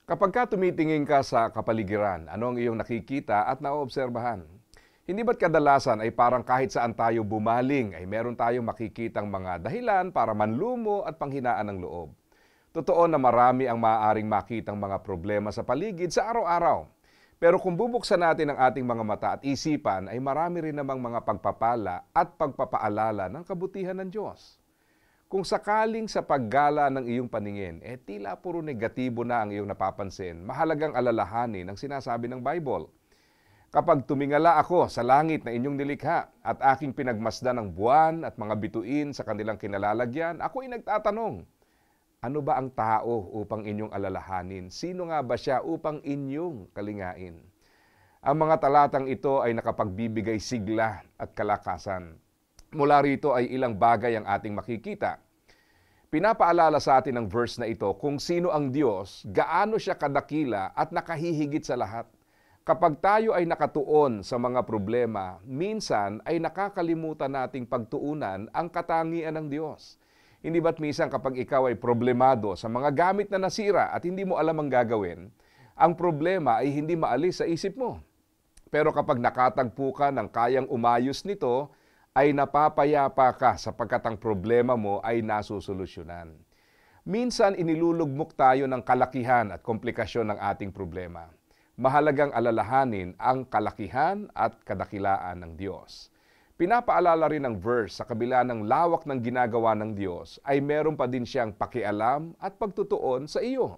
Kapag ka tumitingin ka sa kapaligiran, ano ang iyong nakikita at naoobserbahan? Hindi ba't kadalasan ay parang kahit saan tayo bumaling ay meron tayong makikitang mga dahilan para manlumo at panghinaan ng loob? Totoo na marami ang maaaring makitang mga problema sa paligid sa araw-araw. Pero kung bubuksan natin ang ating mga mata at isipan, ay marami rin namang mga pagpapala at pagpapaalala ng kabutihan ng Diyos. Kung sakaling sa paggala ng iyong paningin, tila puro negatibo na ang iyong napapansin, mahalagang alalahanin ang sinasabi ng Bible. Kapag tumingala ako sa langit na inyong nilikha at aking pinagmasdan ng buwan at mga bituin sa kanilang kinalalagyan, ako'y nagtatanong, ano ba ang tao upang inyong alalahanin? Sino nga ba siya upang inyong kalingain? Ang mga talatang ito ay nakapagbibigay sigla at kalakasan. Mula rito ay ilang bagay ang ating makikita. Pinapaalala sa atin ng verse na ito kung sino ang Diyos, gaano siya kadakila at nakahihigit sa lahat. Kapag tayo ay nakatuon sa mga problema, minsan ay nakakalimutan nating pagtuunan ang katangian ng Diyos. Hindi ba't minsan kapag ikaw ay problemado sa mga gamit na nasira at hindi mo alam ang gagawin, ang problema ay hindi maalis sa isip mo. Pero kapag nakatagpo ka ng kayang umayos nito, ay napapayapa ka sapagkat ang problema mo ay nasusolusyonan. Minsan inilulugmok tayo ng kalakihan at komplikasyon ng ating problema. Mahalagang alalahanin ang kalakihan at kadakilaan ng Diyos. Pinapaalala rin ng verse sa kabila ng lawak ng ginagawa ng Diyos ay meron pa din siyang pakialam at pagtutuon sa iyo.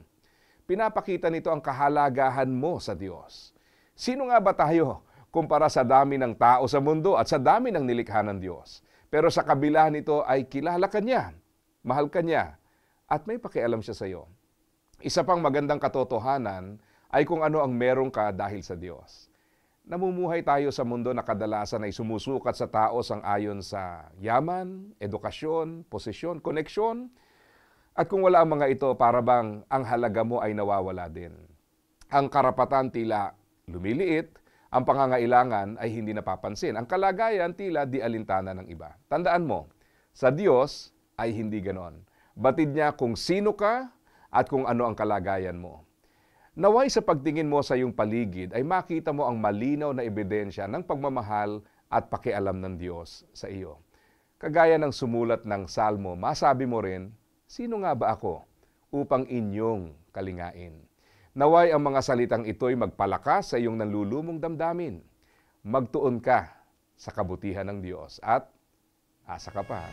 Pinapakita nito ang kahalagahan mo sa Diyos. Sino nga ba tayo kumpara sa dami ng tao sa mundo at sa dami ng nilikha ng Diyos? Pero sa kabila nito ay kilala ka niya, mahal ka niya, at may pakialam siya sa iyo. Isa pang magandang katotohanan ay kung ano ang meron ka dahil sa Diyos. Namumuhay tayo sa mundo na kadalasan ay sumusukat sa tao sang-ayon sa yaman, edukasyon, posisyon, koneksyon. At kung wala ang mga ito, para bang ang halaga mo ay nawawala din. Ang karapatan tila lumiliit, ang pangangailangan ay hindi napapansin. Ang kalagayan tila di alintana ng iba. Tandaan mo, sa Diyos ay hindi ganon. Batid niya kung sino ka at kung ano ang kalagayan mo. Naway sa pagtingin mo sa iyong paligid ay makita mo ang malinaw na ebidensya ng pagmamahal at pakialam ng Diyos sa iyo. Kagaya ng sumulat ng Salmo, masabi mo rin, sino nga ba ako upang inyong kalingain? Naway ang mga salitang ito'y magpalakas sa iyong nanlulumong damdamin. Magtuon ka sa kabutihan ng Diyos at asa ka pa.